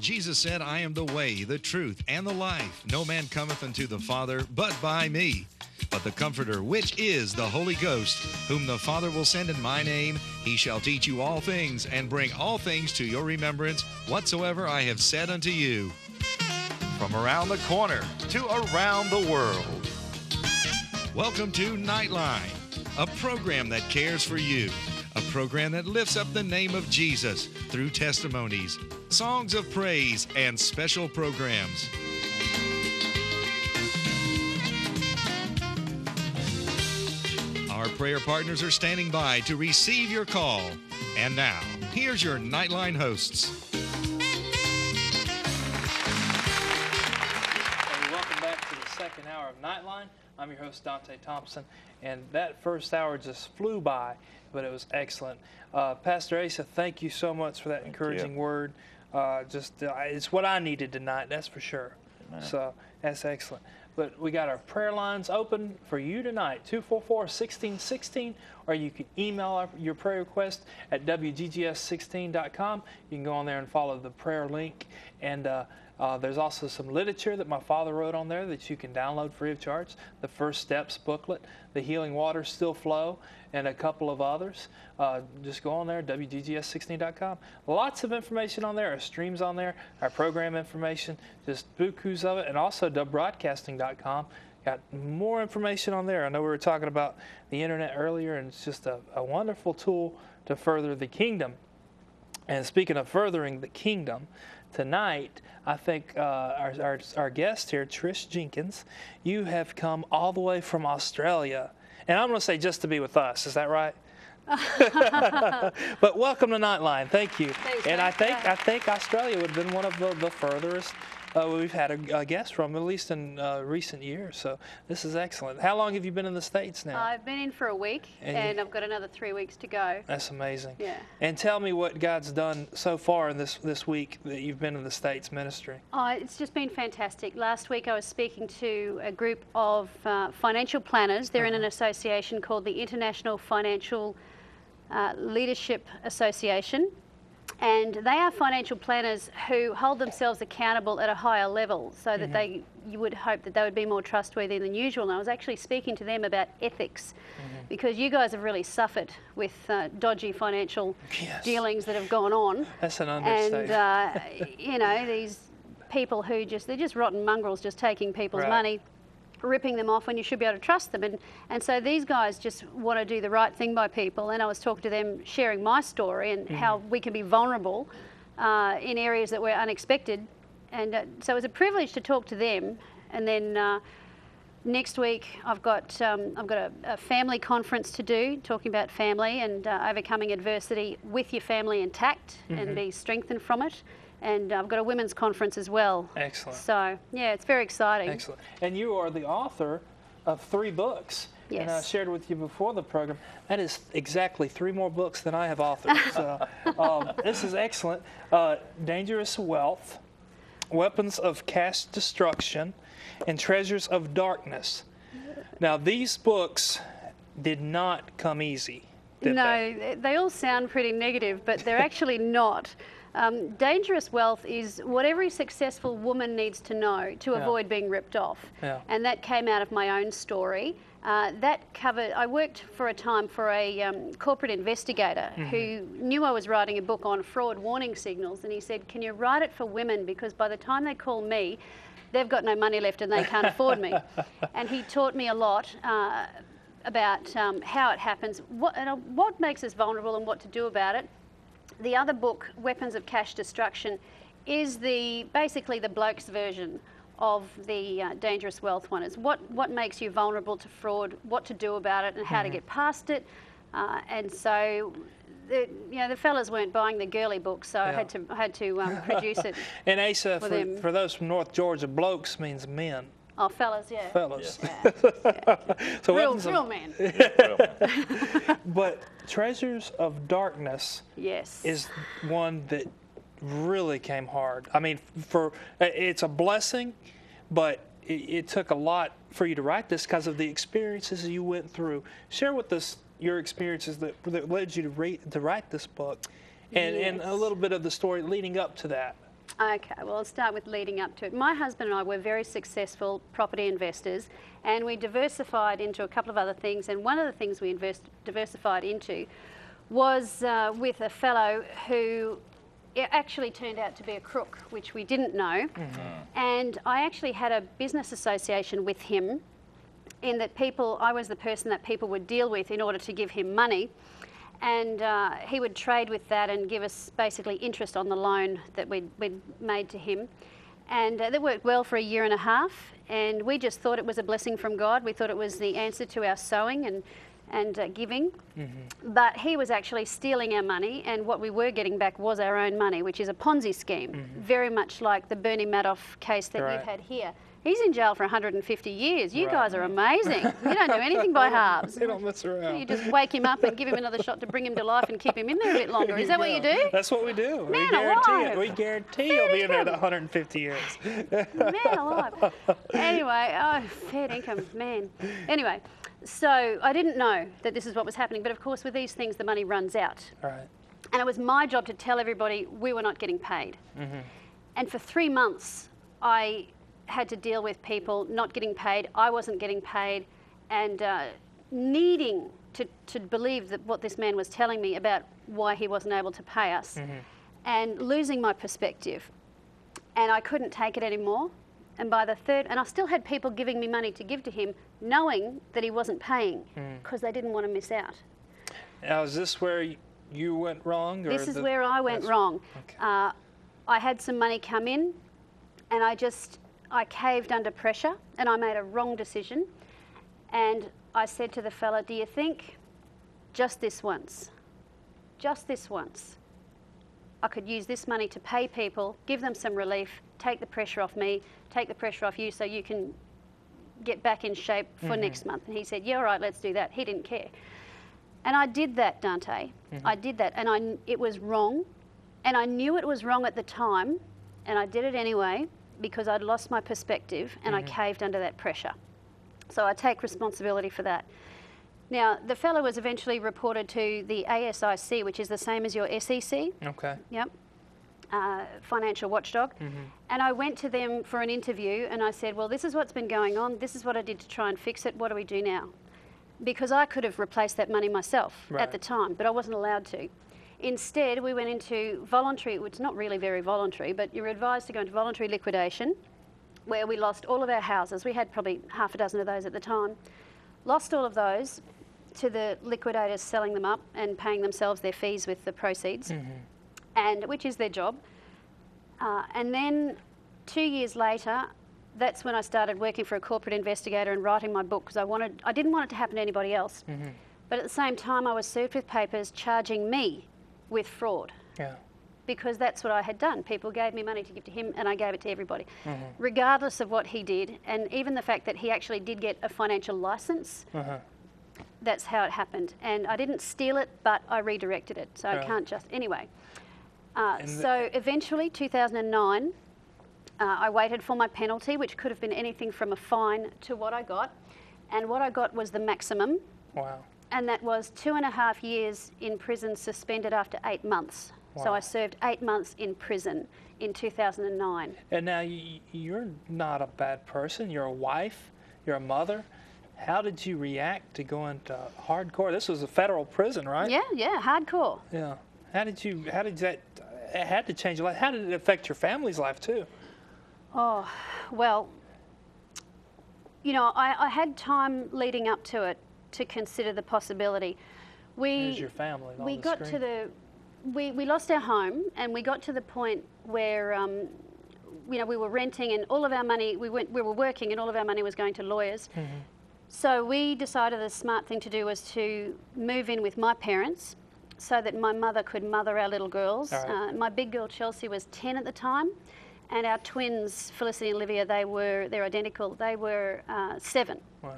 Jesus said, I am the way, the truth, and the life. No man cometh unto the Father but by me. But the Comforter, which is the Holy Ghost, whom the Father will send in my name, he shall teach you all things, and bring all things to your remembrance, whatsoever I have said unto you. From around the corner to around the world. Welcome to Nightline, a program that cares for you, a program that lifts up the name of Jesus through testimonies, songs of praise, and special programs. Our prayer partners are standing by to receive your call. And now, here's your Nightline hosts. Welcome back to the second hour of Nightline. I'm your host, Dante Thompson, and that first hour just flew by, but it was excellent. Pastor Asa, thank you so much for that encouraging word. It's what I needed tonight, that's for sure. Amen. So that's excellent. But we got our prayer lines open for you tonight, 244-1616, or you can email your prayer request at wggs16.com. You can go on there and follow the prayer link. And there's also some literature that my father wrote on there that you can download free of charge. The First Steps booklet, The Healing Waters Still Flow, and a couple of others. Just go on there, wggs16.com. Lots of information on there, our streams on there, our program information, just bukus of it, and also dubroadcasting.com. Got more information on there. I know we were talking about the internet earlier, and it's just a wonderful tool to further the kingdom. And speaking of furthering the kingdom, tonight, I think our guest here, Trish Jenkins, you have come all the way from Australia. And I'm going to say just to be with us. Is that right? But welcome to Nightline. Thank you. Thanks, and I think Australia would have been one of the furthest we've had a guest from, at least in recent years. So this is excellent. How long have you been in the States now? I've been in for a week, and I've got another 3 weeks to go. That's amazing. Yeah. And tell me what God's done so far in this week that you've been in the States ministry. Oh, it's just been fantastic. Last week I was speaking to a group of financial planners. They're in an association called the International Financial Leadership Association. And they are financial planners who hold themselves accountable at a higher level so that you would hope that they would be more trustworthy than usual. And I was actually speaking to them about ethics because you guys have really suffered with dodgy financial dealings that have gone on. That's an understatement. And, you know, these people who they're just rotten mongrels just taking people's money, ripping them off when you should be able to trust them. And so these guys just want to do the right thing by people. And I was talking to them, sharing my story and how we can be vulnerable in areas that were unexpected. And so it was a privilege to talk to them. And then next week I've got a family conference to do, talking about family and overcoming adversity with your family intact and be strengthened from it. And I've got a women's conference as well. Excellent. So, yeah, it's very exciting. Excellent. And you are the author of 3 books. Yes. And I shared with you before the program, that is exactly 3 more books than I have authored. So this is excellent. Dangerous Wealth, Weapons of Cash Destruction, and Treasures of Darkness. Now, these books did not come easy, did they? No, they all sound pretty negative, but they're actually not. Dangerous Wealth is what every successful woman needs to know to avoid being ripped off. And that came out of my own story. I worked for a time for a corporate investigator who knew I was writing a book on fraud warning signals, and he said, can you write it for women, because by the time they call me, they've got no money left and they can't afford me. And he taught me a lot about how it happens, what makes us vulnerable and what to do about it. The other book, Weapons of Cash Destruction, is basically the bloke's version of the Dangerous Wealth one. It's what makes you vulnerable to fraud, what to do about it, and how to get past it. And so, the fellas weren't buying the girly book, so I had to produce it. And Asa, for those from North Georgia, blokes means men. Oh, fellas, yeah. Fellas. Yeah. So real men. But Treasures of Darkness is one that really came hard. I mean, it's a blessing, but it took a lot for you to write this because of the experiences you went through. Share with us your experiences that led you to write this book, and a little bit of the story leading up to that. Okay, well, I'll start with leading up to it. My husband and I were very successful property investors, and we diversified into a couple of other things, and one of the things we diversified into was with a fellow who it actually turned out to be a crook, which we didn't know. And I actually had a business association with him in that I was the person that people would deal with in order to give him money. And he would trade with that and give us basically interest on the loan that we'd made to him. And that worked well for a year and a half. And we just thought it was a blessing from God. We thought it was the answer to our sowing and giving. But he was actually stealing our money, and what we were getting back was our own money, which is a Ponzi scheme, very much like the Bernie Madoff case that you've had here. He's in jail for 150 years. You guys are amazing. You don't do anything by halves. You don't mess around. You just wake him up and give him another shot to bring him to life and keep him in there a bit longer. Is that what you do? That's what we do. Man We guarantee alive. it. We guarantee you'll be in there 150 years. Man alive. Anyway, fair income, man. Anyway, so I didn't know that this is what was happening. But of course, with these things, the money runs out. Right. And it was my job to tell everybody we were not getting paid. And for 3 months, I had to deal with people not getting paid. I wasn't getting paid, and needing to believe that what this man was telling me about why he wasn't able to pay us, and losing my perspective. And I couldn't take it anymore. And by the third, and I still had people giving me money to give to him, knowing that he wasn't paying because they didn't want to miss out. Now, is this where you went wrong? Or this is where I went wrong. Okay. I had some money come in, and I caved under pressure, and I made a wrong decision. And I said to the fella, do you think just this once, I could use this money to pay people, give them some relief, take the pressure off me, take the pressure off you so you can get back in shape for next month? And he said, yeah, all right, let's do that. He didn't care. And I did that, Dante. I did that, and it was wrong. And I knew it was wrong at the time, and I did it anyway, because I'd lost my perspective and I caved under that pressure. So I take responsibility for that. Now, the fellow was eventually reported to the ASIC, which is the same as your SEC. Okay. Yep. Financial watchdog. And I went to them for an interview, and I said, well, this is what's been going on. This is what I did to try and fix it. What do we do now? Because I could have replaced that money myself at the time, but I wasn't allowed to. Instead, we went into voluntary, which is not really very voluntary, but you're advised to go into voluntary liquidation, where we lost all of our houses. We had probably half a dozen of those at the time. Lost all of those to the liquidators selling them up and paying themselves their fees with the proceeds, and which is their job. And then 2 years later, that's when I started working for a corporate investigator and writing my book, because I didn't want it to happen to anybody else. But at the same time, I was served with papers charging me with fraud. Yeah. Because that's what I had done. People gave me money to give to him, and I gave it to everybody, regardless of what he did. And even the fact that he actually did get a financial license, that's how it happened. And I didn't steal it, but I redirected it. So I can't just, anyway. So eventually, 2009, I waited for my penalty, which could have been anything from a fine to what I got. And what I got was the maximum. Wow. And that was 2.5 years in prison, suspended after 8 months. Wow. So I served 8 months in prison in 2009. And now you're not a bad person. You're a wife. You're a mother. How did you react to going to hardcore? This was a federal prison, right? Yeah, hardcore. Yeah. How did that, it had to change your life. How did it affect your family's life too? Oh, well, you know, I had time leading up to it to consider the possibility. There's your family on we the got screen. to the, we lost our home, and we got to the point where, you know, we were renting, and all of our money, we were working, and all of our money was going to lawyers. So we decided the smart thing to do was to move in with my parents, so that my mother could mother our little girls. Right. My big girl Chelsea was 10 at the time, and our twins Felicity and Olivia, they're identical. They were 7. Wow.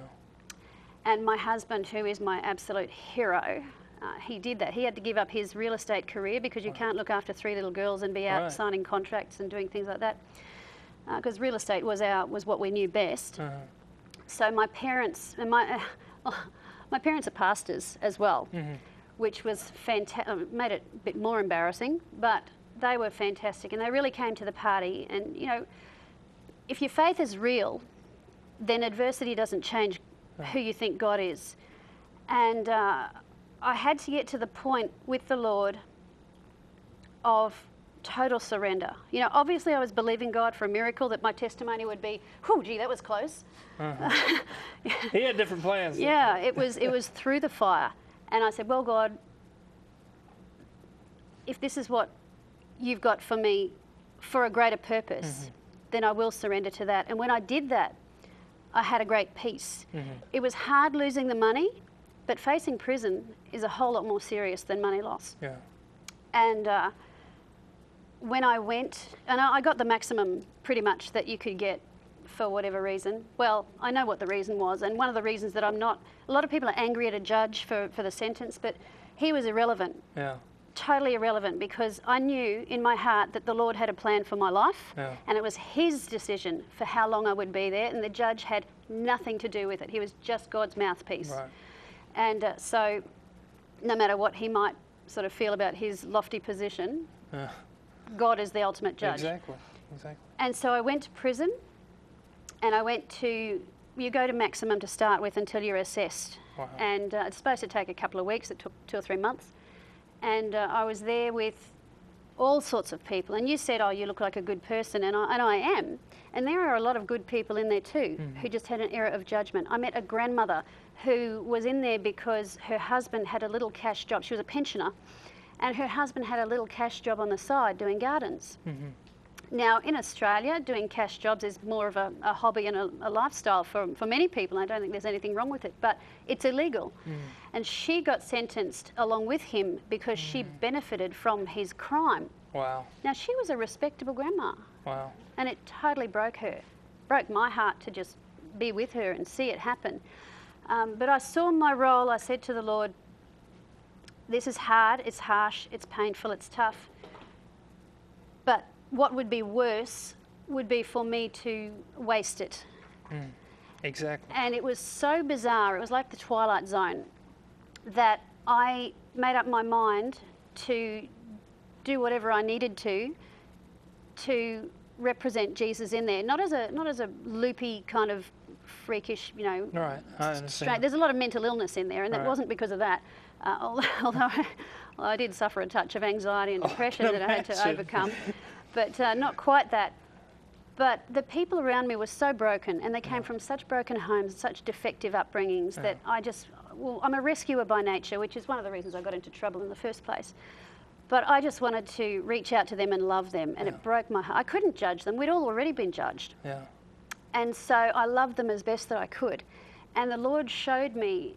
And my husband, who is my absolute hero, he did that. He had to give up his real estate career, because you can't look after 3 little girls and be out signing contracts and doing things like that. Because real estate was what we knew best. So my parents, and my parents are pastors as well, which was fantastic. Made it a bit more embarrassing, but they were fantastic, and they really came to the party. And, you know, if your faith is real, then adversity doesn't change who you think God is. And I had to get to the point with the Lord of total surrender. You know, obviously I was believing God for a miracle, that my testimony would be, whew, gee, that was close. He had different plans. Yeah, it was through the fire. And I said, well, God, if this is what you've got for me for a greater purpose, then I will surrender to that. And when I did that, I had a great peace. It was hard losing the money, but facing prison is a whole lot more serious than money loss. Yeah. And when I went, and I got the maximum pretty much that you could get for whatever reason. Well, I know what the reason was, and one of the reasons that I'm not, a lot of people are angry at a judge for the sentence, but he was irrelevant. Yeah. Totally irrelevant, because I knew in my heart that the Lord had a plan for my life, and it was his decision for how long I would be there, and the judge had nothing to do with it. He was just God's mouthpiece. Right. And so no matter what he might sort of feel about his lofty position, God is the ultimate judge. Exactly. And so I went to prison, and I went to, you go to maximum to start with until you're assessed. Wow. And it's supposed to take a couple of weeks. It took 2 or 3 months. And I was there with all sorts of people. And you said, oh, you look like a good person, and I am. And there are a lot of good people in there too, who just had an error of judgment. I met a grandmother who was in there because her husband had a little cash job. She was a pensioner, and her husband had a little cash job on the side doing gardens. Now, in Australia, doing cash jobs is more of a hobby and a lifestyle for many people. I don't think there's anything wrong with it, but it's illegal. And she got sentenced along with him because she benefited from his crime. Wow. Now, she was a respectable grandma. Wow. And it totally broke her. Broke my heart to just be with her and see it happen. But I saw my role. I said to the Lord, this is hard, it's harsh, it's painful, it's tough. But what would be worse would be for me to waste it. Exactly. And it was so bizarre, it was like the Twilight Zone, that I made up my mind to do whatever I needed to represent Jesus in there. Not as a loopy kind of freakish, you know. Right, I understand. There's a lot of mental illness in there, and it wasn't because of that. Although I did suffer a touch of anxiety and depression that I had to overcome, but not quite that. But the people around me were so broken, and they came from such broken homes, such defective upbringings, that I'm a rescuer by nature, which is one of the reasons I got into trouble in the first place. But I just wanted to reach out to them and love them, and it broke my heart. I couldn't judge them. We'd all already been judged. Yeah. And so I loved them as best that I could. And the Lord showed me,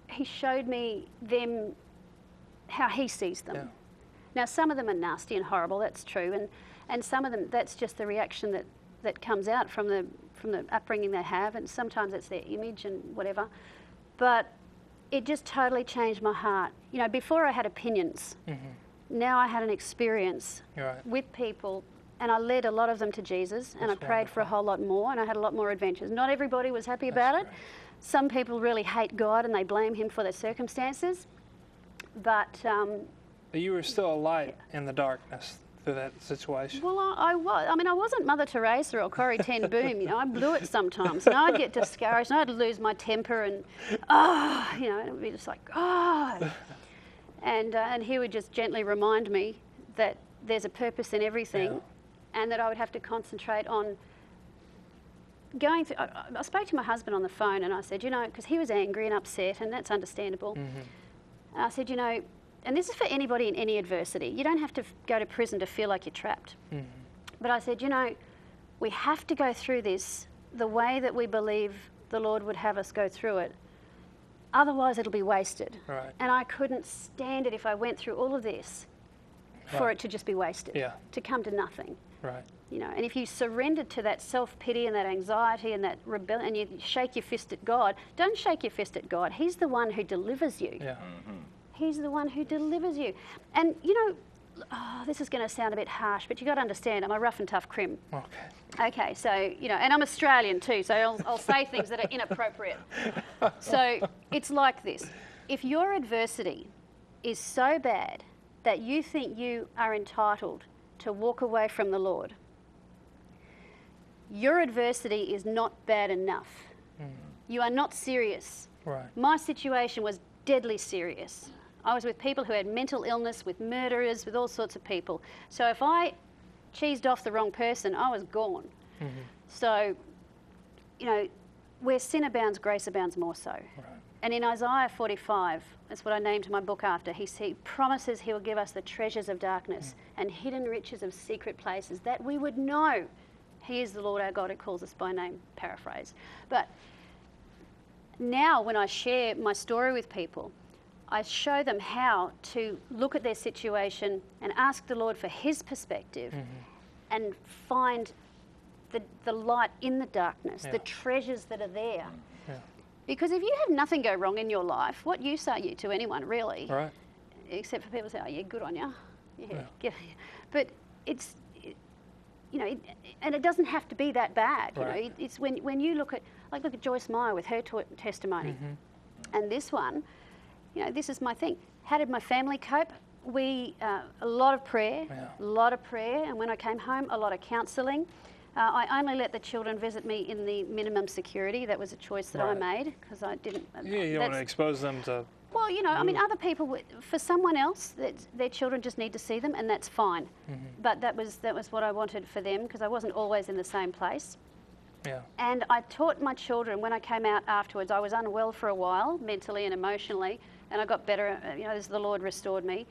he showed me them how he sees them. Now, some of them are nasty and horrible, that's true, and some of them, that's just the reaction that comes out from the upbringing they have, and sometimes it's their image and whatever. But it just totally changed my heart. You know, before I had opinions, now I had an experience with people, and I led a lot of them to Jesus, and I prayed for a whole lot more, and I had a lot more adventures. Not everybody was happy about it. Some people really hate God and they blame him for their circumstances, but you were still a light in the darkness through that situation. Well, I was. I mean, I wasn't Mother Teresa or Corrie Ten Boom. You know, I blew it sometimes, and I'd get discouraged, and I'd lose my temper, and you know, it would be just like, and he would just gently remind me that there's a purpose in everything, and that I would have to concentrate on going through. I spoke to my husband on the phone, and I said, you know, because he was angry and upset, and that's understandable. And I said, you know, and this is for anybody in any adversity. You don't have to go to prison to feel like you're trapped. But I said, you know, we have to go through this the way that we believe the Lord would have us go through it. Otherwise, it'll be wasted. And I couldn't stand it if I went through all of this for it to just be wasted, to come to nothing. You know, and if you surrendered to that self-pity and that anxiety and that rebellion, and you shake your fist at God, don't shake your fist at God. He's the one who delivers you. He's the one who delivers you. And, you know, this is going to sound a bit harsh, but you've got to understand, I'm a rough and tough crim. Okay, so, you know, and I'm Australian too, so I'll say things that are inappropriate. So it's like this. If your adversity is so bad that you think you are entitled to walk away from the Lord, your adversity is not bad enough. You are not serious. Right. My situation was deadly serious. I was with people who had mental illness, with murderers, with all sorts of people. So if I cheesed off the wrong person, I was gone. So, you know, where sin abounds, grace abounds more so. Right. And in Isaiah 45, that's what I named my book after, he promises he will give us the treasures of darkness and hidden riches of secret places, that we would know he is the Lord our God who calls us by name, paraphrase. But now when I share my story with people, I show them how to look at their situation and ask the Lord for his perspective and find the light in the darkness, the treasures that are there. Because if you have nothing go wrong in your life, what use are you to anyone, really? Right. Except for people who say, oh, yeah, good on you. Yeah. But it's, you know, and it doesn't have to be that bad. Right. You know, it's when you look at Joyce Meyer with her testimony, and this one, you know, this is my thing. How did my family cope? A lot of prayer, and when I came home, a lot of counselling. I only let the children visit me in the minimum security. That was a choice that I made because I didn't. Yeah, you don't want to expose them to. Well, you know, I mean, other people, for someone else, their children just need to see them, and that's fine. But that was what I wanted for them because I wasn't always in the same place. Yeah. And I taught my children when I came out afterwards. I was unwell for a while, mentally and emotionally, and I got better. You know, as the Lord restored me,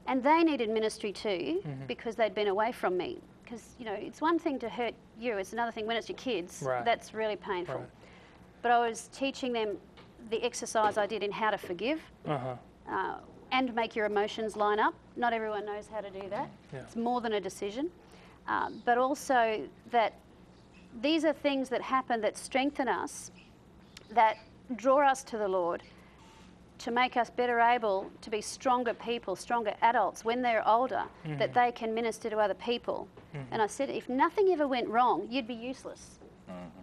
and they needed ministry too because they'd been away from me. Because, you know, it's one thing to hurt you, it's another thing when it's your kids. Right. That's really painful. Right. But I was teaching them the exercise I did in how to forgive and make your emotions line up. Not everyone knows how to do that. Yeah. It's more than a decision. But also that these are things that happen that strengthen us, that draw us to the Lord, to make us better able to be stronger people, stronger adults when they're older, that they can minister to other people. And I said, if nothing ever went wrong, you'd be useless.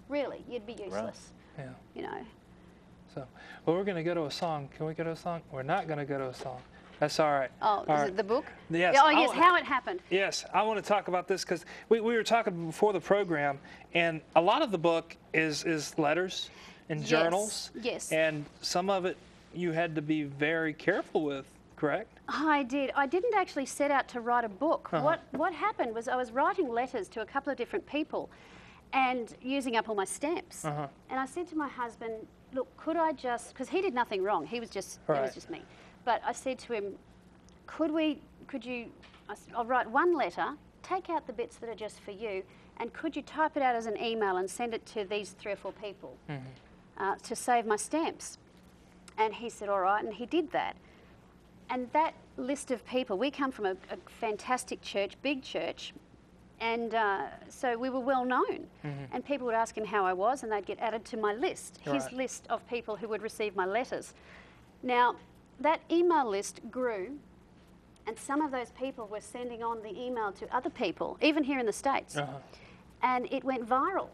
Really, you'd be useless. Right. Yeah. You know. So, well, we're going to go to a song. Can we go to a song? We're not going to go to a song. That's all right. Oh, is it the book? Yes. Oh, yes, how it happened. Yes, I want to talk about this because we were talking before the program, and a lot of the book is letters and journals. Yes. And some of it you had to be very careful with, correct? I did. I didn't actually set out to write a book. What happened was I was writing letters to a couple of different people and using up all my stamps. And I said to my husband, look, could I just, because he did nothing wrong, it was just me. But I said to him, I'll write one letter, take out the bits that are just for you, and could you type it out as an email and send it to these 3 or 4 people to save my stamps? And he said, all right, and he did that. And that list of people, we come from a fantastic church, big church, and so we were well known. And people would ask him how I was, and they'd get added to my list, his list of people who would receive my letters. Now, that email list grew, and some of those people were sending on the email to other people, even here in the States, and it went viral.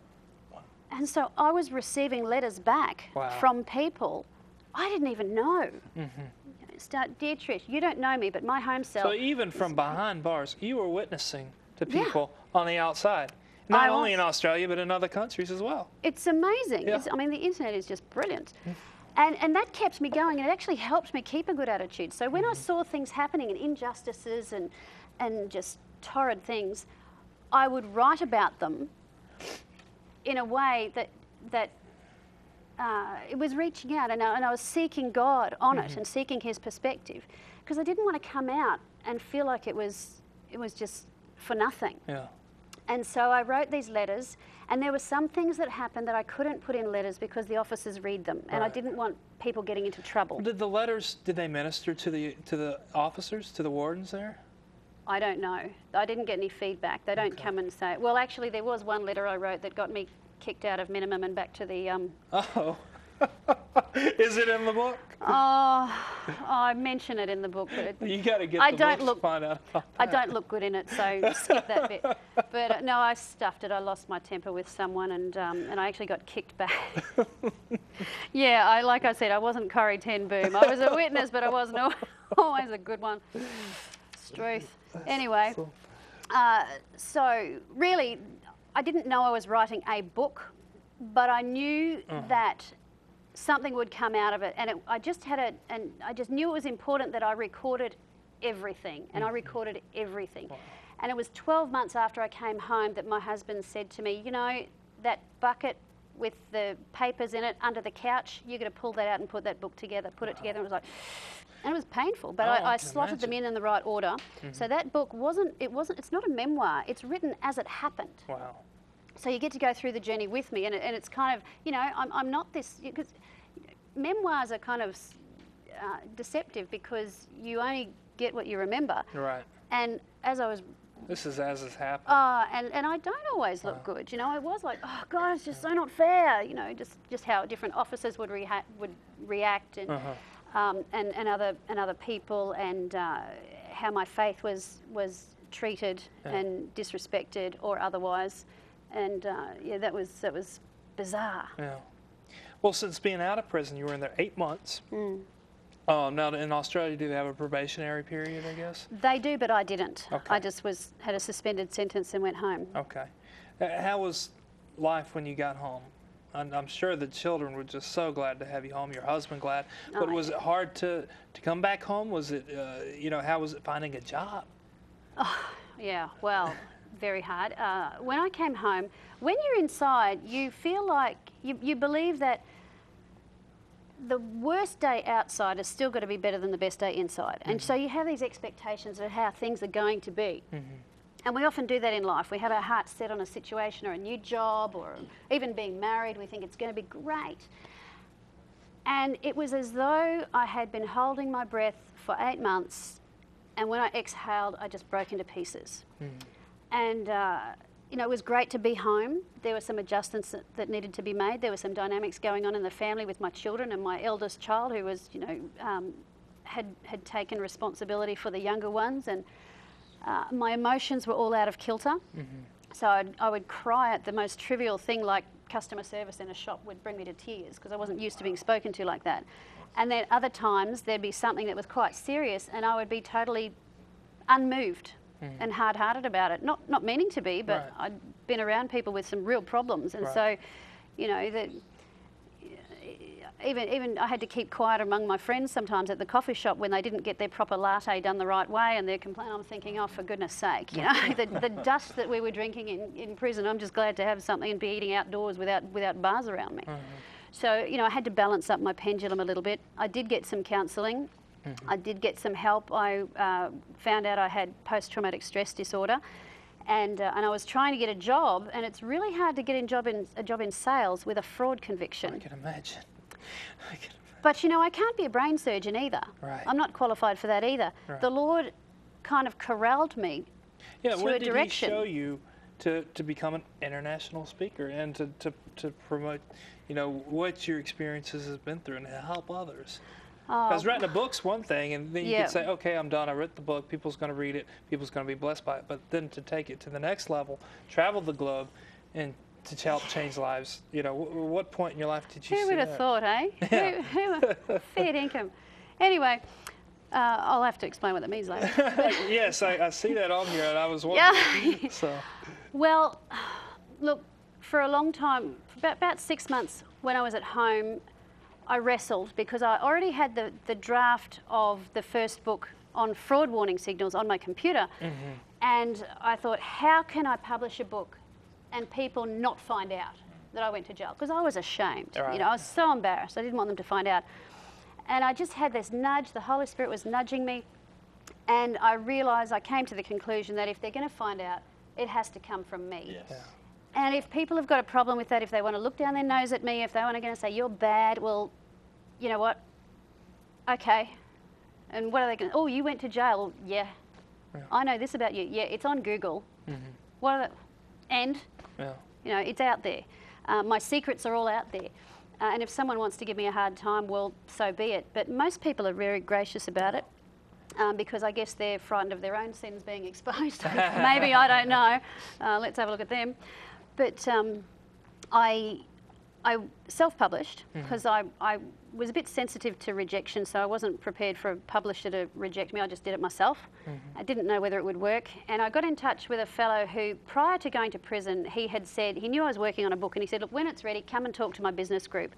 And so I was receiving letters back from people I didn't even know. Dear Trish, you don't know me, but my home cell. So even from behind bars, you were witnessing to people on the outside. Not only in Australia, but in other countries as well. It's amazing. Yeah. I mean, the internet is just brilliant. And that kept me going, and it actually helped me keep a good attitude. So when I saw things happening and injustices and just torrid things, I would write about them in a way that it was reaching out, and I was seeking God on it and seeking his perspective, because I didn't want to come out and feel like it was just for nothing. Yeah. And so I wrote these letters, and there were some things that happened that I couldn't put in letters because the officers read them, and I didn't want people getting into trouble. Did the letters, did they minister to the officers, to the wardens there? I don't know. I didn't get any feedback. They don't come and say, well, actually, there was one letter I wrote that got me kicked out of minimum and back to the... Oh. Is it in the book? Oh, I mention it in the book, but you got to get the book to find out. I don't look good in it, so skip that bit. But no, I stuffed it. I lost my temper with someone, and I actually got kicked back. Yeah, like I said, I wasn't Corrie ten Boom. I was a witness, but I wasn't always a good one. It's truth. Anyway, So really, I didn't know I was writing a book, but I knew that something would come out of it, and I just knew it was important that I recorded everything, and I recorded everything. Wow. And it was 12 months after I came home that my husband said to me, you know, that bucket with the papers in it under the couch, you're going to pull that out and put that book together, put it together. And it was like, and it was painful, but I slotted them in the right order. So that book it's not a memoir, it's written as it happened. Wow. So you get to go through the journey with me, and it's kind of, you know, I'm not this, because memoirs are kind of deceptive because you only get what you remember. Right. And as I was... This is as it's happened. And I don't always look good, you know. I was like, oh God, it's just so not fair, you know, just how different officers would react, and other people, and how my faith was treated and disrespected or otherwise, and yeah, that was bizarre. Yeah. Well, since being out of prison, you were in there 8 months. Now in Australia, do they have a probationary period, I guess? They do, but I didn't. Okay. I just had a suspended sentence and went home. Okay. How was life when you got home? I'm sure the children were just so glad to have you home, your husband glad. But was it hard to come back home? Was it, you know, how was it finding a job? Oh, yeah, well, very hard. When I came home, when you're inside, you feel like, you believe that the worst day outside is still got to be better than the best day inside. And so you have these expectations of how things are going to be. And we often do that in life. We have our hearts set on a situation or a new job or even being married. We think it's going to be great. And it was as though I had been holding my breath for 8 months, and when I exhaled, I just broke into pieces. And you know, it was great to be home. There were some adjustments that needed to be made. There were some dynamics going on in the family with my children and my eldest child, who was, you know, had taken responsibility for the younger ones, and my emotions were all out of kilter. So I would cry at the most trivial thing, like customer service in a shop would bring me to tears because I wasn't used to being spoken to like that. And then other times there'd be something that was quite serious, and I would be totally unmoved and hard-hearted about it. Not meaning to be, but I'd been around people with some real problems, and so, you know, that even I had to keep quiet among my friends sometimes at the coffee shop when they didn't get their proper latte done the right way, and they're complaining. I'm thinking, oh, for goodness sake, you know, the dust that we were drinking in prison. I'm just glad to have something and be eating outdoors without bars around me. So, you know, I had to balance up my pendulum a little bit. I did get some counselling. I did get some help. I found out I had post-traumatic stress disorder, and I was trying to get a job, and it's really hard to get a job in sales with a fraud conviction. I can imagine. But you know, I can't be a brain surgeon either. I'm not qualified for that either. The Lord kind of corralled me to a direction. When did He show you to become an international speaker and to promote, you know, what your experiences has been through and to help others? Because writing a book's one thing, and then you can say, okay, I'm done, I wrote the book, people's going to read it, people's going to be blessed by it. But then to take it to the next level, travel the globe, and to help change lives, you know, what point in your life did you see that? Who would have thought, eh? Who fair income. Anyway, I'll have to explain what that means later. Yes, I see that on here, and I was wondering. So. Well, look, for a long time, for about 6 months when I was at home, I wrestled because I already had the draft of the first book on fraud warning signals on my computer. And I thought, how can I publish a book and people not find out that I went to jail? Because I was ashamed. You know, I was so embarrassed. I didn't want them to find out. And I just had this nudge. The Holy Spirit was nudging me. And I realised, I came to the conclusion that if they're going to find out, it has to come from me. And if people have got a problem with that, if they want to look down their nose at me, if they want to say, you're bad, well, you know what? Okay. And what are they going to, oh, you went to jail. Yeah. I know this about you. Yeah, it's on Google. What are the, and, you know, it's out there. My secrets are all out there. And if someone wants to give me a hard time, well, so be it. But most people are very gracious about it. Because I guess they're frightened of their own sins being exposed. Maybe, I don't know. Let's have a look at them. But I I self-published because I was a bit sensitive to rejection, so I wasn't prepared for a publisher to reject me. I just did it myself. I didn't know whether it would work. And I got in touch with a fellow who, prior to going to prison, he had said, he knew I was working on a book, and he said, look, when it's ready, come and talk to my business group.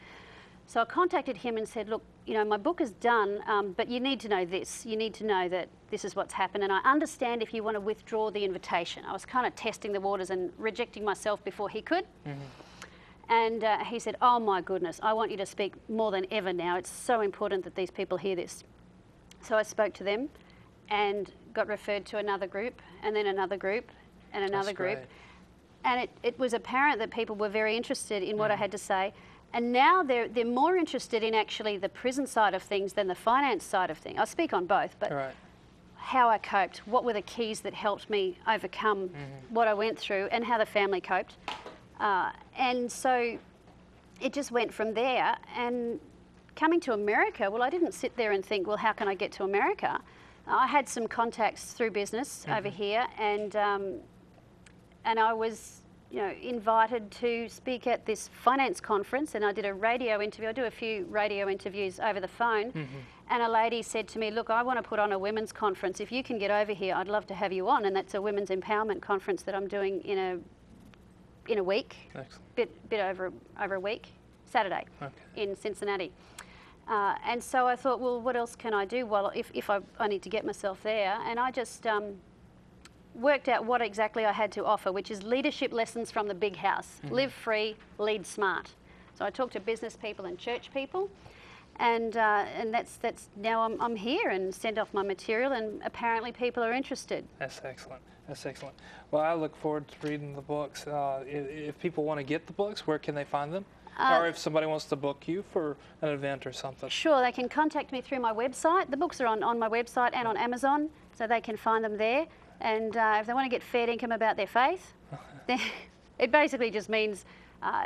So I contacted him and said, look, you know, my book is done, but you need to know this. You need to know that this is what's happened, and I understand if you want to withdraw the invitation. I was kind of testing the waters and rejecting myself before he could. And he said, oh my goodness, I want you to speak more than ever now. It's so important that these people hear this. So I spoke to them and got referred to another group, and then another group, and another group. And it was apparent that people were very interested in what I had to say. And now they're more interested in actually the prison side of things than the finance side of things. I speak on both, but how I coped, what were the keys that helped me overcome what I went through, and how the family coped. And so it just went from there. And coming to America, well, I didn't sit there and think, well, how can I get to America? I had some contacts through business over here, and I was, you know, invited to speak at this finance conference, and I did a radio interview. I do a few radio interviews over the phone, and a lady said to me, look, I want to put on a women's conference. If you can get over here, I'd love to have you on. And that's a women's empowerment conference that I'm doing in a week, bit over a week, Saturday in Cincinnati. And so I thought, well, what else can I do? Well, if I need to get myself there. And I just worked out what exactly I had to offer, which is leadership lessons from the big house. Live free, lead smart. So I talked to business people and church people, and that's now I'm here and sent off my material, and apparently people are interested. That's excellent. That's excellent. Well, I look forward to reading the books. If people want to get the books, where can they find them? Or if somebody wants to book you for an event or something? Sure, they can contact me through my website. The books are on my website and on Amazon, so they can find them there. And if they want to get fair income about their faith, it basically just means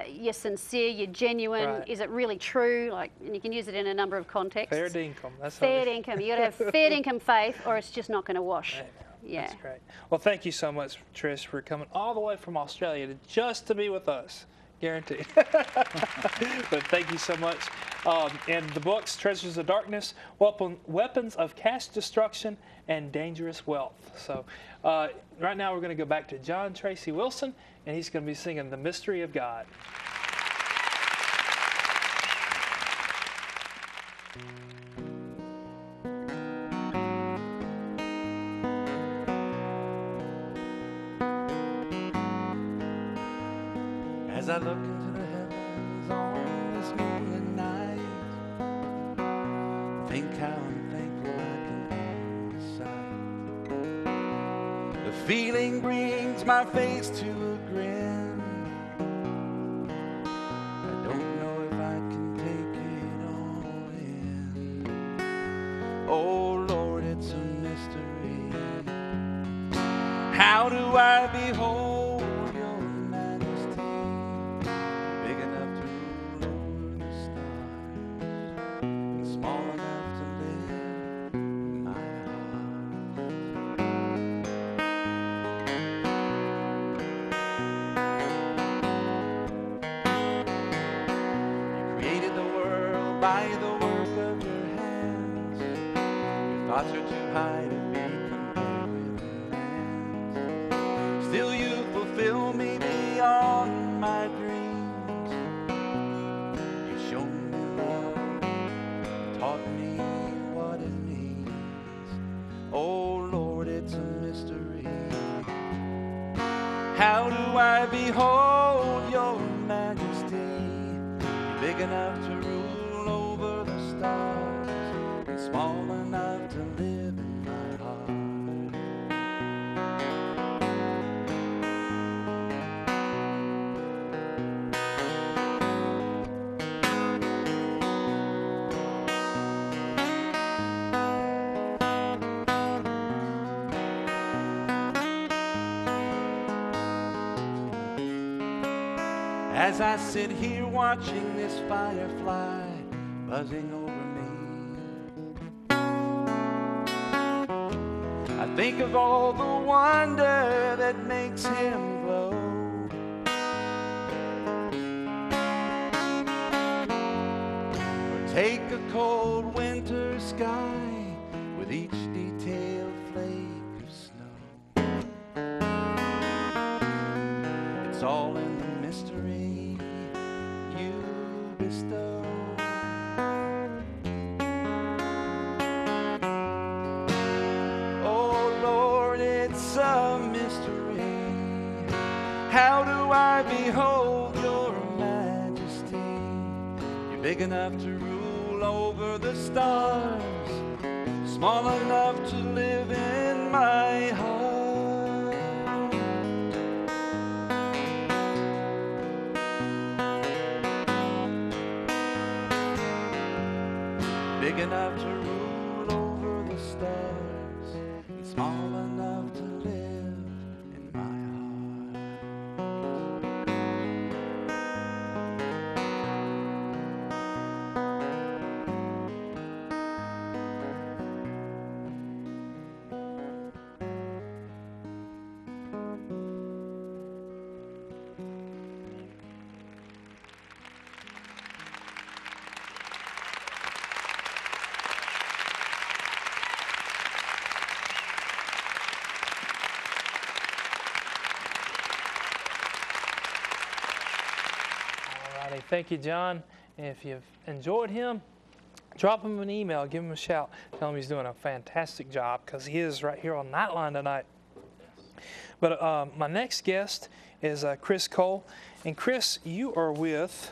you're sincere, you're genuine. Is it really true? And you can use it in a number of contexts. Fair income. That's fair income. You got to have fair income faith, or it's just not going to wash. Yeah. That's great. Well, thank you so much, Trish, for coming all the way from Australia just to be with us. Guaranteed. But thank you so much. And the books, Treasures of Darkness, Weapons of Cash Destruction, and Dangerous Wealth. So right now we're going to go back to John Tracy Wilson, and he's going to be singing The Mystery of God. As I look into the heavens on this moonlit night, think how thankful I can be beside. The feeling brings my face to a grin. I don't know if I can take it all in. Oh Lord, it's a mystery. How do I behold by the work of your hands? Your thoughts are too high to be compared with man's. Still you fulfill me beyond my dreams. You've shown me love, taught me what it means. Oh Lord, it's a mystery. How do I behold your majesty? You're big enough to rule over the stars, and small enough to live in my heart. As I sit here watching this firefly buzzing over me, I think of all the wonder that makes him glow. Take a cold winter sky with each detailed flake of snow. It's all in the mystery you bestow. Oh Lord, it's a mystery. How do I behold your majesty? You're big enough to rule over the stars, small enough to live in my heart. Big enough to rule over the stars, and small enough to live in my Thank you, John. If you've enjoyed him, drop him an email, give him a shout, tell him he's doing a fantastic job, because he is right here on Nightline tonight. But my next guest is Chris Cole. And Chris, you are with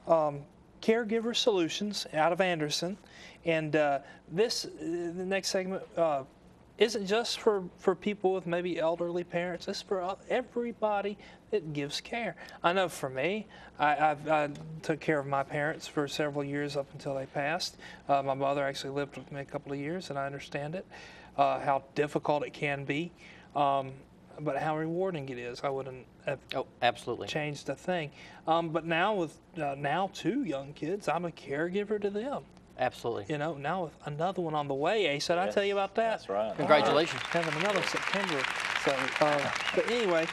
Caregiver Solutions out of Anderson. And the next segment isn't just for people with maybe elderly parents. It's for everybody that gives care. I know for me, I took care of my parents for several years up until they passed. My mother actually lived with me a couple of years, and I understand it, how difficult it can be, but how rewarding it is. I wouldn't have absolutely changed a thing. But now with now 2 young kids, I'm a caregiver to them. Absolutely. You know, now with another one on the way, Ace, did I tell you about that? That's right. Congratulations. Having another September. So, but anyway,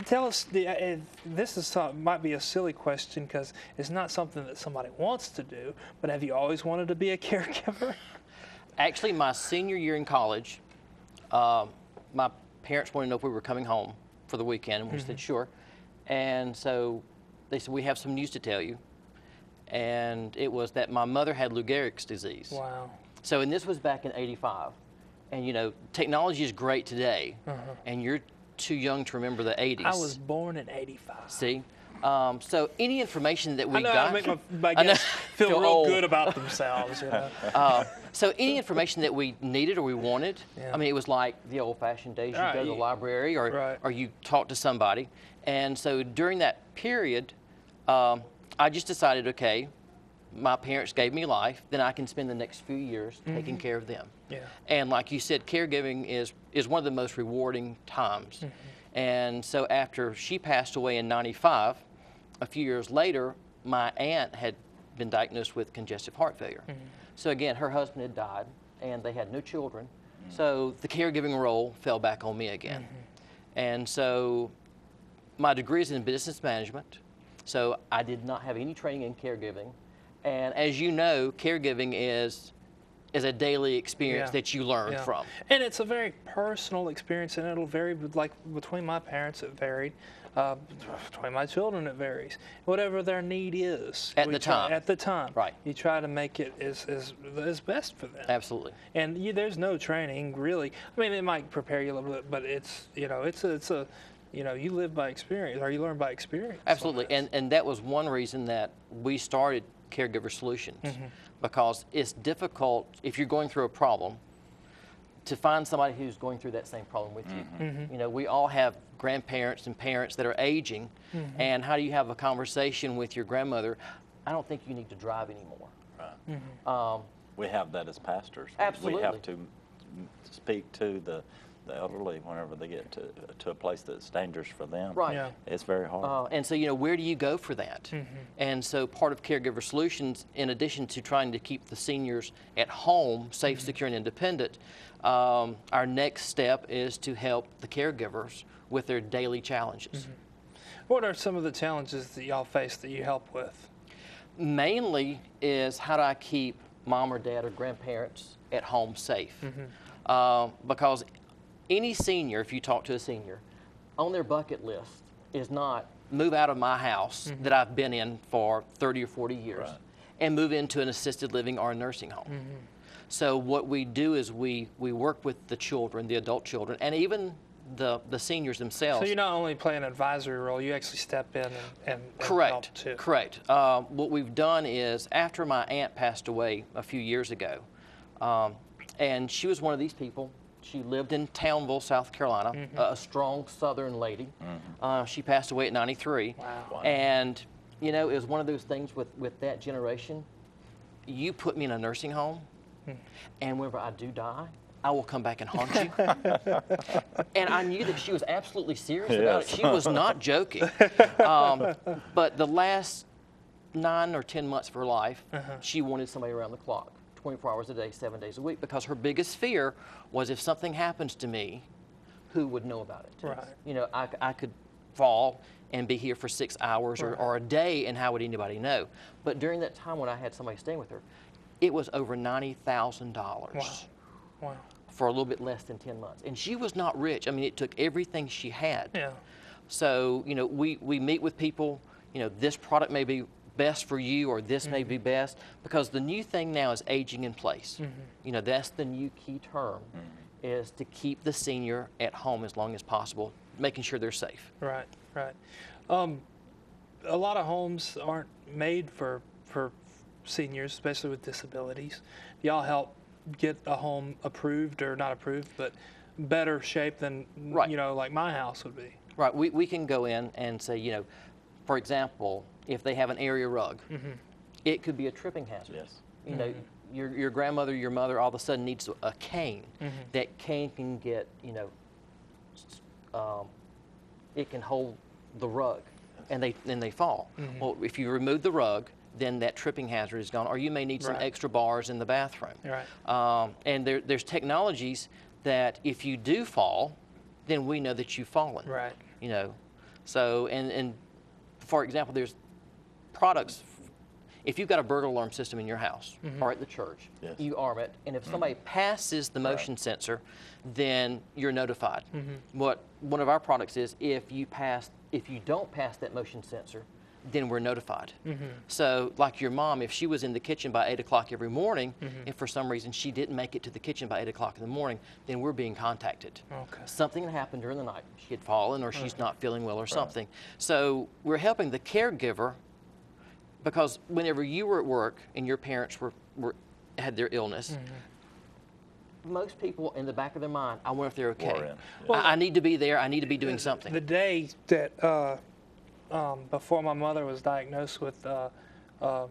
tell us, this might be a silly question because it's not something that somebody wants to do, but have you always wanted to be a caregiver? Actually, my senior year in college, my parents wanted to know if we were coming home for the weekend, and we said sure. And so they said, we have some news to tell you. And it was that my mother had Lou Gehrig's disease. Wow. So, and this was back in '85. And, you know, technology is great today, and you're too young to remember the '80s. I was born in '85. See? So any information that we got... I make my guests feel real old. Good about themselves, you know. So any information that we needed or we wanted, I mean, it was like the old-fashioned days. You go to the library or you talk to somebody. And so during that period, I just decided, okay, my parents gave me life, then I can spend the next few years taking care of them. Yeah. And like you said, caregiving is one of the most rewarding times. And so after she passed away in '95, a few years later, my aunt had been diagnosed with congestive heart failure. So again, her husband had died, and they had no children. So the caregiving role fell back on me again. And so my degree is in business management. So I did not have any training in caregiving. And as you know, caregiving is a daily experience that you learn from. And it's a very personal experience, and it'll vary. Like between my parents, it varied. Between my children, it varies. Whatever their need is at the time. At the time, right? You try to make it as best for them. Absolutely. And there's no training really. I mean, it might prepare you a little bit, but it's a you know, you live by experience, or you learn by experience. Absolutely, and that was one reason that we started Caregiver Solutions, because it's difficult if you're going through a problem to find somebody who's going through that same problem with you. You know, we all have grandparents and parents that are aging, and how do you have a conversation with your grandmother? I don't think you need to drive anymore. Right. We have that as pastors. Absolutely. We have to speak to the elderly whenever they get to a place that's dangerous for them. Right. Yeah. It's very hard. And so, you know, where do you go for that? And so part of Caregiver Solutions, in addition to trying to keep the seniors at home, safe, secure, and independent, our next step is to help the caregivers with their daily challenges. What are some of the challenges that y'all face that you help with? Mainly is how do I keep mom or dad or grandparents at home safe? Because any senior, if you talk to a senior, on their bucket list is not move out of my house that I've been in for 30 or 40 years and move into an assisted living or a nursing home. So what we do is we work with the children, the adult children, and even the seniors themselves. So you not only play an advisory role, you actually step in and Correct. help too. Correct. What we've done is, after my aunt passed away a few years ago, and she was one of these people. She lived in Townville, South Carolina, a strong Southern lady. She passed away at 93. Wow. And, you know, it was one of those things with that generation. You put me in a nursing home, and whenever I do die, I will come back and haunt you. And I knew that she was absolutely serious about it. She was not joking. But the last 9 or 10 months of her life, she wanted somebody around the clock, 24 hours a day, 7 days a week, because her biggest fear was if something happens to me, who would know about it? Right. You know, I could fall and be here for 6 hours or a day, and how would anybody know? But during that time when I had somebody staying with her, it was over $90,000. Wow. For a little bit less than 10 months. And she was not rich. I mean, it took everything she had. Yeah. So, you know, we meet with people, you know, this product may be best for you, or this may be best, because the new thing now is aging in place. You know, that's the new key term, is to keep the senior at home as long as possible, making sure they're safe. Right, right. A lot of homes aren't made for seniors, especially with disabilities. Y'all help get a home approved, or not approved, but better shape than, you know, like my house would be. Right. We can go in and say, you know, for example, if they have an area rug, it could be a tripping hazard. Yes. You know, your grandmother, your mother, all of a sudden needs a cane. That cane can get, you know, it can hold the rug, and they fall. Well, if you remove the rug, then that tripping hazard is gone, or you may need some extra bars in the bathroom. Right. And there's technologies that if you do fall, then we know that you've fallen. Right. You know, so and for example, there's products. If you've got a burglar alarm system in your house or at the church, you arm it, and if somebody passes the motion sensor, then you're notified. What one of our products is, if you don't pass that motion sensor, then we're notified. So like your mom, if she was in the kitchen by 8 o'clock every morning, if for some reason she didn't make it to the kitchen by 8 o'clock in the morning, then we're being contacted. Okay. Something happened during the night. She had fallen, or she's not feeling well, or something. So we're helping the caregiver, because whenever you were at work and your parents had their illness, most people in the back of their mind, I wonder if they're okay. Well, I need to be there. I need to be doing something. The day that before my mother was diagnosed with, oh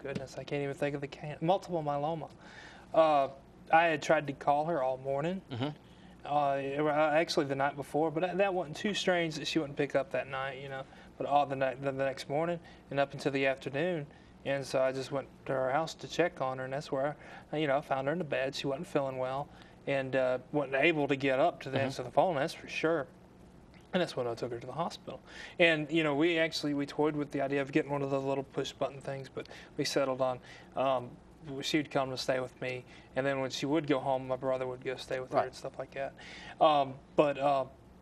goodness, I can't even think of multiple myeloma. I had tried to call her all morning, actually the night before, but that wasn't too strange that she wouldn't pick up that night, you know, but all the next morning and up until the afternoon. And so I just went to her house to check on her, and that's where I found her in the bed. She wasn't feeling well, and wasn't able to get up to answer the phone, that's for sure. And that's when I took her to the hospital. And, you know, we toyed with the idea of getting one of those little push button things, but we settled on, she would come to stay with me. And then when she would go home, my brother would go stay with her and stuff like that.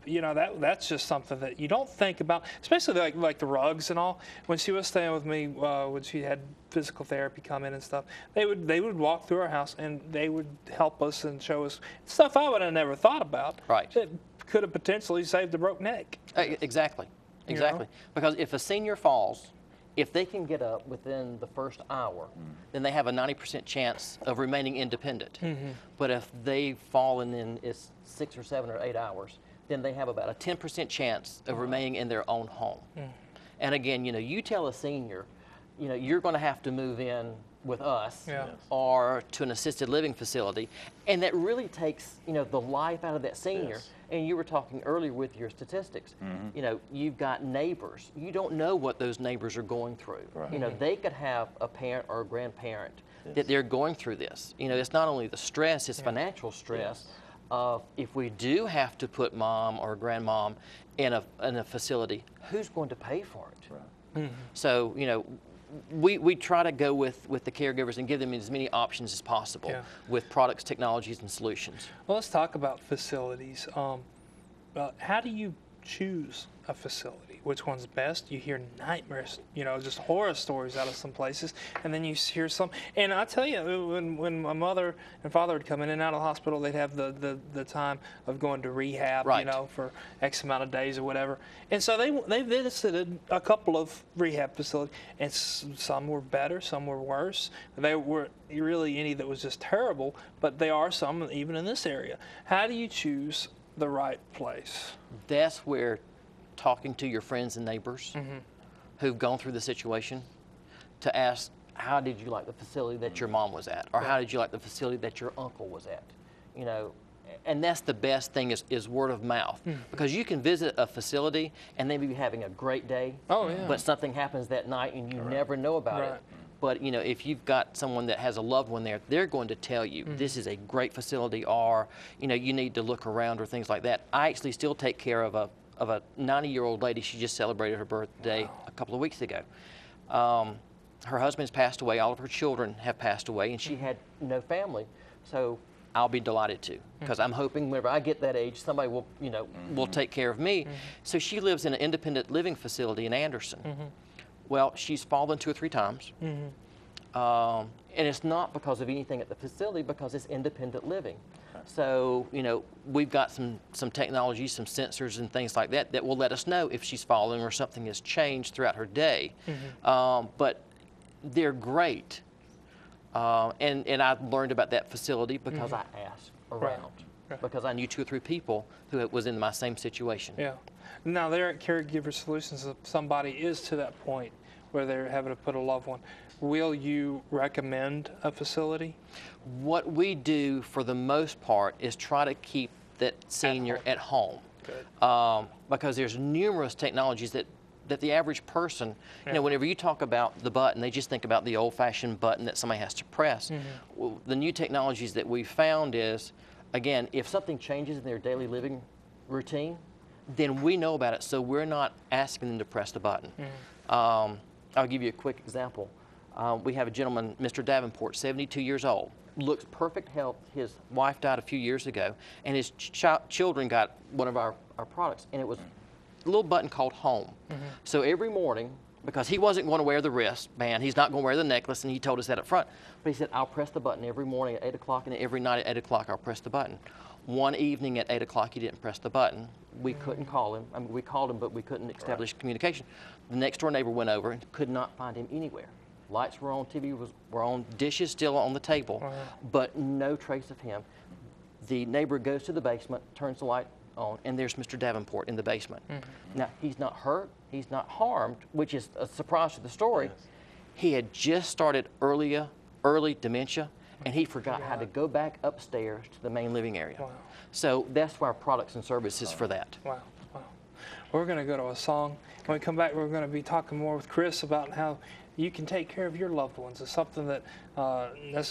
You know, that's just something that you don't think about, especially like the rugs and all. When she was staying with me, when she had physical therapy come in and stuff, they would walk through our house, and they would help us and show us stuff I would have never thought about. Right. That could have potentially saved a broke neck. Exactly. Exactly. Because if a senior falls, if they can get up within the first hour, then they have a 90% chance of remaining independent. But if they fall and then it's 6 or 7 or 8 hours, then they have about a 10% chance of remaining in their own home. And again, you know, you tell a senior, you know, you're going to have to move in with us or to an assisted living facility, and that really takes, you know, the life out of that senior. And you were talking earlier with your statistics. You know, you've got neighbors. You don't know what those neighbors are going through. You know, they could have a parent or a grandparent that they're going through this. You know, it's not only the stress, it's financial stress of, if we do have to put mom or grandmom in a facility, who's going to pay for it? So, you know, we try to go with the caregivers and give them as many options as possible with products, technologies, and solutions. Well, let's talk about facilities. How do you choose a facility? Which one's best? You hear nightmares, you know, just horror stories out of some places, and then you hear some. And I tell you, when my mother and father would come in and out of the hospital, they'd have the time of going to rehab, you know, for X amount of days or whatever. And so they visited a couple of rehab facilities, and some were better, some were worse. They weren't really any that was just terrible, but there are some even in this area. How do you choose the right place? That's where talking to your friends and neighbors who've gone through the situation to ask, how did you like the facility that your mom was at? Or how did you like the facility that your uncle was at? You know, and that's the best thing is word of mouth. Because you can visit a facility and they may be having a great day, but something happens that night and you never know about it. But, you know, if you've got someone that has a loved one there, they're going to tell you this is a great facility, or, you know, you need to look around or things like that. I actually still take care of a 90-year-old lady. She just celebrated her birthday a couple of weeks ago. Her husband's passed away. All of her children have passed away, and she had no family. So I'll be delighted to, because I'm hoping whenever I get that age, somebody will, you know, will take care of me. So she lives in an independent living facility in Anderson. Well, she's fallen 2 or 3 times. And it's not because of anything at the facility, because it's independent living. So, you know, we've got some technology, some sensors and things like that that will let us know if she's fallen or something has changed throughout her day. But they're great. And I learned about that facility because I asked around, because I knew 2 or 3 people who was in my same situation. Now, there at Caregiver Solutions, if somebody is to that point where they're having to put a loved one, will you recommend a facility? What we do for the most part is try to keep that senior at home. Because there's numerous technologies that the average person, you know, whenever you talk about the button, they just think about the old-fashioned button that somebody has to press. Well, the new technologies that we've found is, again, if something changes in their daily living routine, then we know about it, so we're not asking them to press the button. I'll give you a quick example. We have a gentleman, Mr. Davenport, 72 years old, looks perfect health. His wife died a few years ago, and his children got one of our products, and it was a little button called Home. So every morning, because he wasn't going to wear the wristband, he's not going to wear the necklace, and he told us that up front, but he said, I'll press the button every morning at 8 o'clock, and every night at 8 o'clock I'll press the button. One evening at 8 o'clock he didn't press the button. We couldn't call him. I mean, we called him, but we couldn't establish communication. The next door neighbor went over and could not find him anywhere. Lights were on, TV were on, dishes still on the table, but no trace of him. The neighbor goes to the basement, turns the light on, and there's Mr. Davenport in the basement. Now, he's not hurt, he's not harmed, which is a surprise to the story. He had just started early dementia, and he forgot how to go back upstairs to the main living area. So that's why our products and services for that. We're going to go to a song. When we come back, we're going to be talking more with Chris about how you can take care of your loved ones. It's something that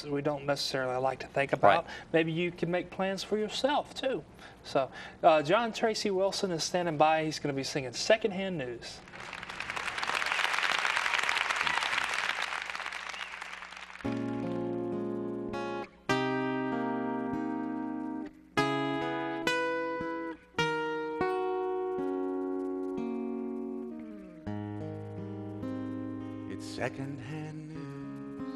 we don't necessarily like to think about. Maybe you can make plans for yourself, too. So John Tracy Wilson is standing by. He's going to be singing Secondhand News. Secondhand news.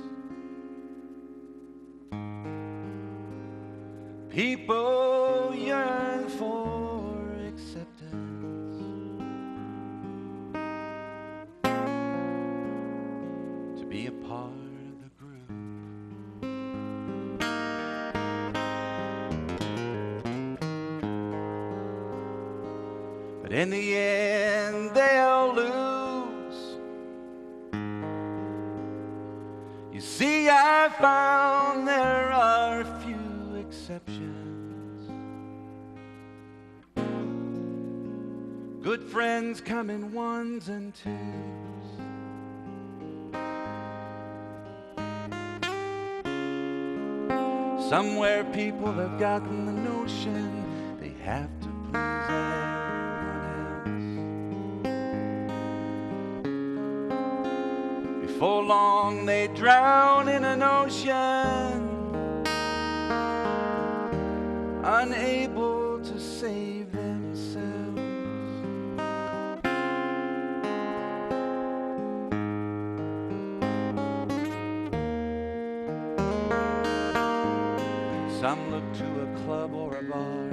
People yearn for acceptance, to be a part of the group. But in the end, they'll lose. See, I found there are a few exceptions. Good friends come in ones and twos. Somewhere people have gotten the notion they have to please everyone else. before long they drown in an ocean, unable to save themselves. Some look to a club or a bar.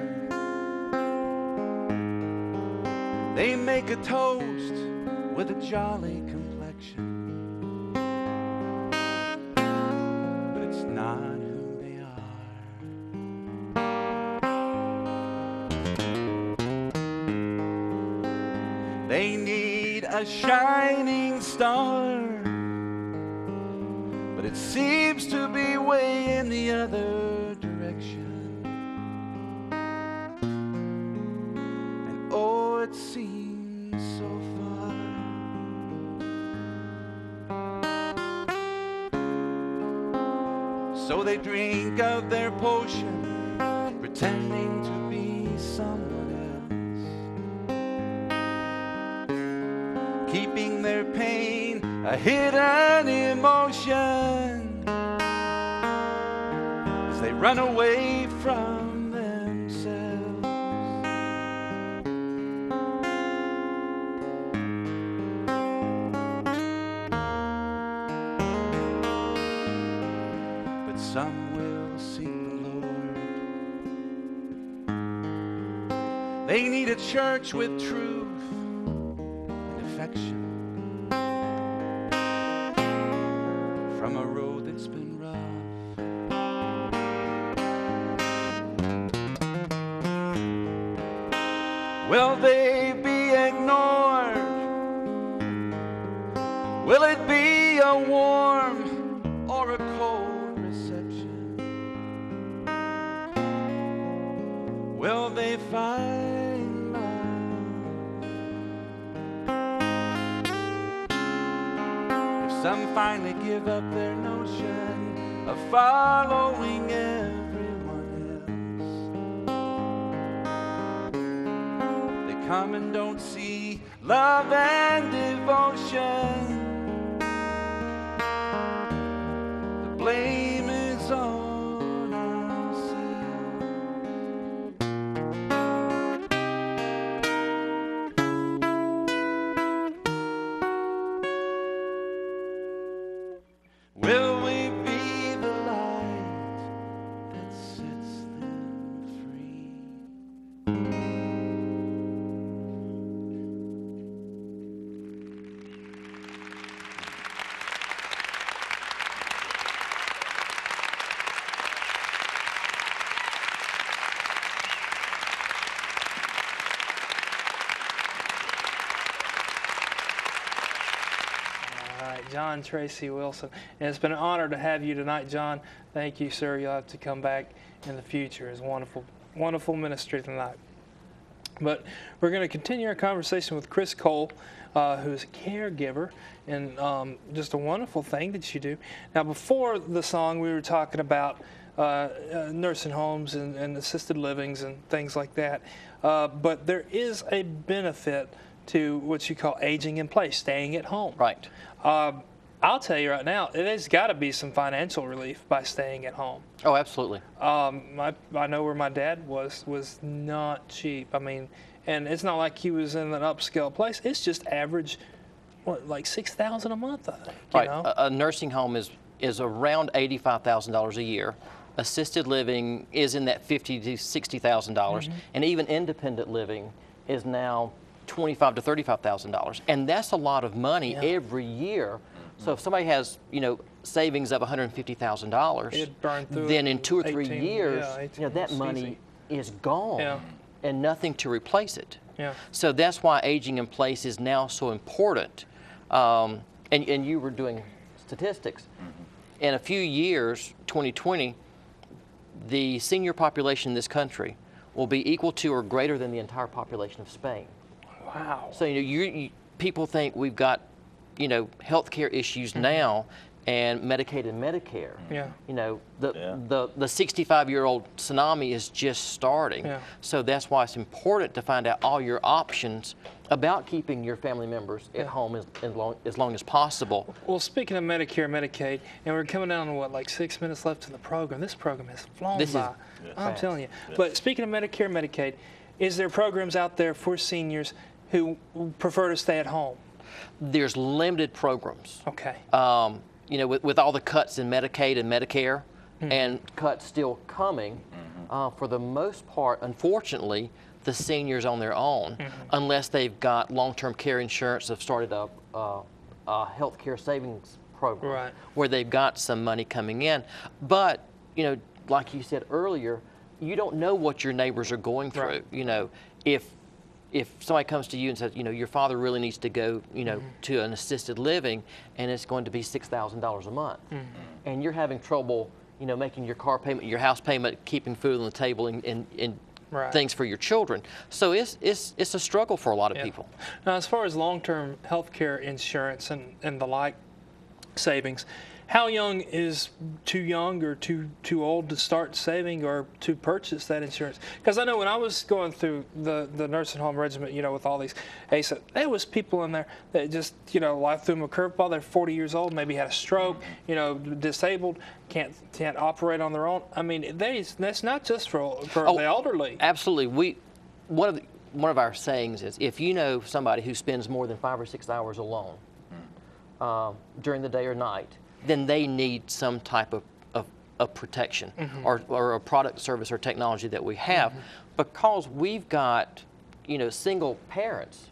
They make a toast with a jolly complexion, but it's not who they are. They need a shining star, but it seems to be way in the other direction. And oh, it seems so far. So they drink of their potion, pretending to be someone else, keeping their pain a hidden emotion as they run away from themselves. But some will seek the Lord. They need a church with truth and affection, from a road that's been rough. Will they be ignored? Will it be a warm or a cold reception? Will they find love? If some finally give up their notion of following everyone else, they come and don't see love and devotion. The blame is on ourselves. Will we be the light that sets them free? All right, John Tracy Wilson. And it's been an honor to have you tonight, John. Thank you, sir. You'll have to come back in the future. It's wonderful, wonderful ministry tonight. But we're going to continue our conversation with Chris Cole, who's a caregiver, and just a wonderful thing that you do. Now, before the song, we were talking about nursing homes and assisted livings and things like that. But there is a benefit to what you call aging in place, staying at home. Right. I'll tell you right now, it has got to be some financial relief by staying at home. Oh, absolutely. I know where my dad was not cheap. I mean, and it's not like he was in an upscale place. It's just average, what, like $6,000 a month, I think. Right. You know? A nursing home is around $85,000 a year. Assisted living is in that $50,000 to $60,000, and even independent living is now $25,000 to $35,000, and that's a lot of money every year. So if somebody has, savings of $150,000, then in 2 or 3 years, that money is gone and nothing to replace it. Yeah. So that's why aging in place is now so important. And you were doing statistics. In a few years, 2020, the senior population in this country will be equal to or greater than the entire population of Spain. Wow. So people think we've got healthcare issues now. and Medicaid and Medicare. Yeah. You know, the 65-year-old tsunami is just starting. Yeah. So that's why it's important to find out all your options about keeping your family members at home as long as possible. Well, speaking of Medicare and Medicaid, and we're coming down to what, like 6 minutes left in the program. This program has flown by. I'm telling you. Yes. But speaking of Medicare and Medicaid, is there programs out there for seniors who prefer to stay at home? There's limited programs. Okay. You know, with all the cuts in Medicaid and Medicare, and cuts still coming, for the most part, unfortunately, the seniors on their own, unless they've got long-term care insurance, have started a health care savings program where they've got some money coming in. But, you know, like you said earlier, you don't know what your neighbors are going through. Right. You know, if somebody comes to you and says, you know, your father really needs to go, you know, to an assisted living, and it's going to be $6,000 a month, and you're having trouble, you know, making your car payment, your house payment, keeping food on the table, and things for your children. So it's a struggle for a lot of people. Now, as far as long-term health care insurance and the like savings, how young is too young or too old to start saving or to purchase that insurance? Because I know when I was going through the nursing home regiment, you know, with all these ASA, there was people in there that just, you know, life threw them a curveball. They're 40 years old, maybe had a stroke, you know, disabled, can't operate on their own. I mean, that's not just for the elderly. Absolutely. One of our sayings is, if you know somebody who spends more than 5 or 6 hours alone during the day or night, then they need some type of protection or a product, service, or technology that we have, because we've got, you know, single parents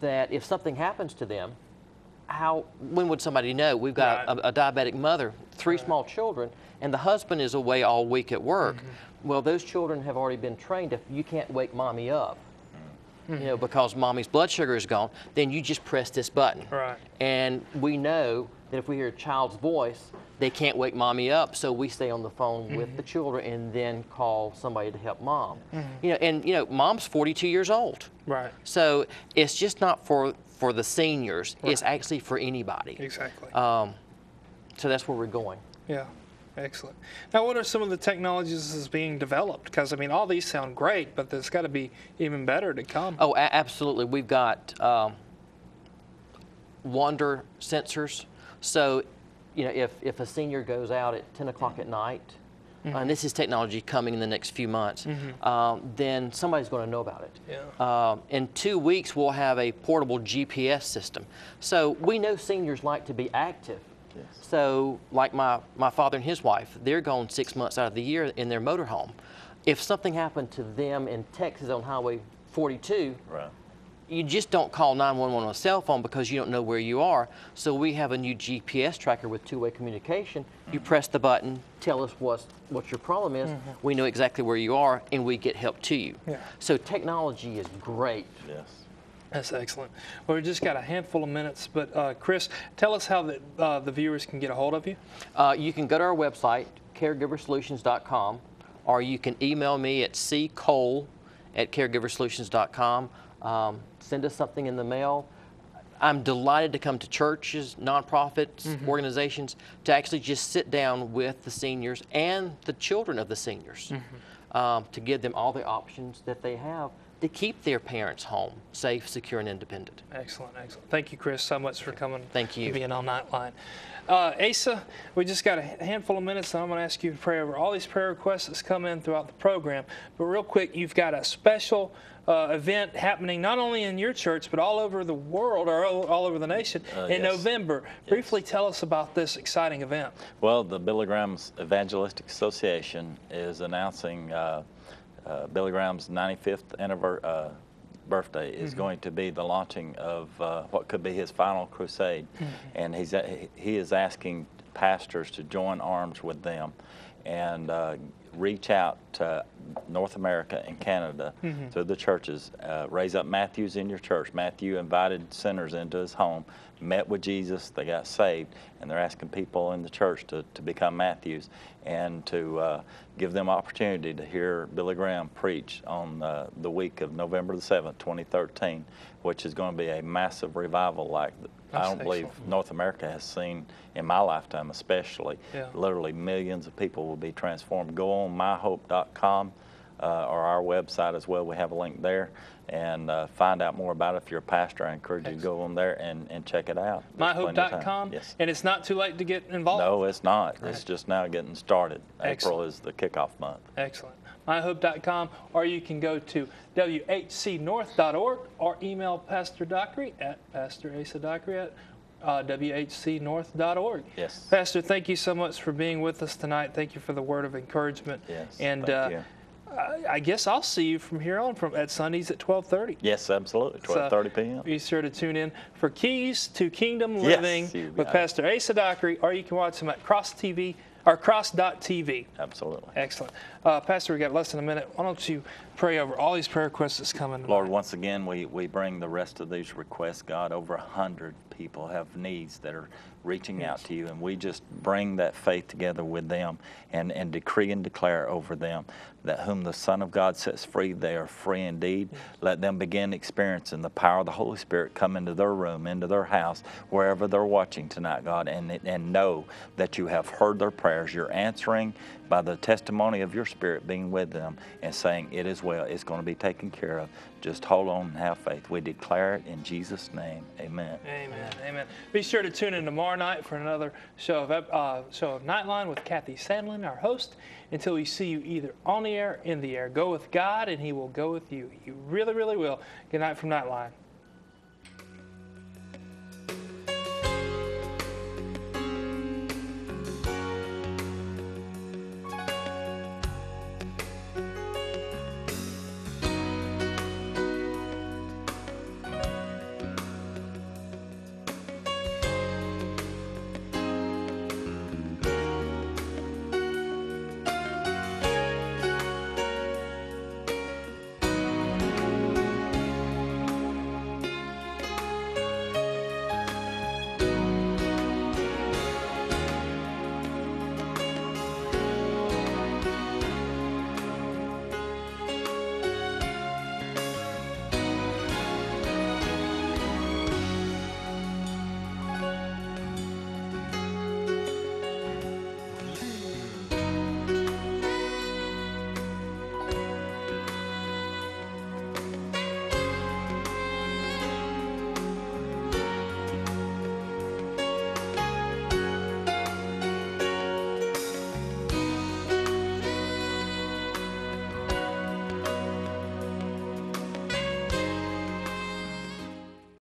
that if something happens to them, when would somebody know? We've got a diabetic mother, 3 small children, and the husband is away all week at work. Well, those children have already been trained, if you can't wake mommy up, you know, because mommy's blood sugar is gone, then you just press this button. Right. And we know that if we hear a child's voice, they can't wake mommy up, so we stay on the phone with the children and then call somebody to help mom. You know, and you know, mom's 42 years old. Right. So it's just not for the seniors. It's actually for anybody. Exactly. So that's where we're going. Yeah. Excellent. Now, what are some of the technologies that's being developed? Because, I mean, all these sound great, but there's got to be even better to come. Oh, absolutely. We've got wander sensors. So, you know, if a senior goes out at 10 o'clock at night, and this is technology coming in the next few months, then somebody's going to know about it. Yeah. In 2 weeks, we'll have a portable GPS system. So we know seniors like to be active. Yes. So like my father and his wife, they're gone 6 months out of the year in their motorhome. If something happened to them in Texas on Highway 42, you just don't call 911 on a cell phone because you don't know where you are. So we have a new GPS tracker with 2-way communication. You press the button, tell us what your problem is. We know exactly where you are, and we get help to you. Yeah. So technology is great. Yes. That's excellent. Well, we've just got a handful of minutes, but Chris, tell us how the viewers can get a hold of you. You can go to our website, caregiversolutions.com, or you can email me at ccole@caregiversolutions.com. Send us something in the mail. I'm delighted to come to churches, nonprofits, organizations, to actually just sit down with the seniors and the children of the seniors to give them all the options that they have to keep their parents home, safe, secure, and independent. Excellent, excellent. Thank you, Chris, so much for coming. Thank you. And being on Nightline. Asa, we just got a handful of minutes, and I'm going to ask you to pray over all these prayer requests that's come in throughout the program. But real quick, you've got a special event happening not only in your church, but all over the world, or all over the nation, in November. Briefly tell us about this exciting event. Well, the Billy Graham's Evangelistic Association is announcing Billy Graham's 95th birthday is going to be the launching of what could be his final crusade, and he is asking pastors to join arms with them and reach out to North America and Canada through the churches. Raise up Matthews in your church. Matthew invited sinners into his home, met with Jesus, they got saved, and they're asking people in the church to become Matthews and to give them opportunity to hear Billy Graham preach on the week of November the 7th, 2013, which is going to be a massive revival like I don't believe North America has seen in my lifetime especially. Literally millions of people will be transformed. Go on myhope.com or our website as well. We have a link there. And find out more about it. If you're a pastor, I encourage you to go on there and check it out. Myhope.com? Yes. And it's not too late to get involved? No, it's not. Right. It's just now getting started. Excellent. April is the kickoff month. Excellent. Myhope.com, or you can go to whcnorth.org or email Pastor Dockery at pastorasadockery at whcnorth.org. Yes. Pastor, thank you so much for being with us tonight. Thank you for the word of encouragement. Yes, and thank you. I guess I'll see you from here on at Sundays at 12:30. Yes, absolutely. 12:30 p.m. Be sure to tune in for Keys to Kingdom Living with Pastor Asa Dockery, or you can watch him at Cross TV or cross.tv. Absolutely. Excellent. Pastor, we got less than a minute. Why don't you pray over all these prayer requests that's coming tonight? Lord, once again, we bring the rest of these requests, God. Over 100 people have needs that are reaching out to you, and we just bring that faith together with them and decree and declare over them that whom the Son of God sets free, they are free indeed. Let them begin experiencing the power of the Holy Spirit come into their room, into their house, wherever they're watching tonight, God, and know that you have heard their prayers. You're answering by the testimony of your Spirit being with them and saying, it is well, it's going to be taken care of. Just hold on and have faith. We declare it in Jesus' name. Amen. Amen. Amen. Be sure to tune in tomorrow night for another show of Nightline with Kathy Sandlin, our host. Until we see you either on the air or in the air, go with God and He will go with you. He really, really will. Good night from Nightline.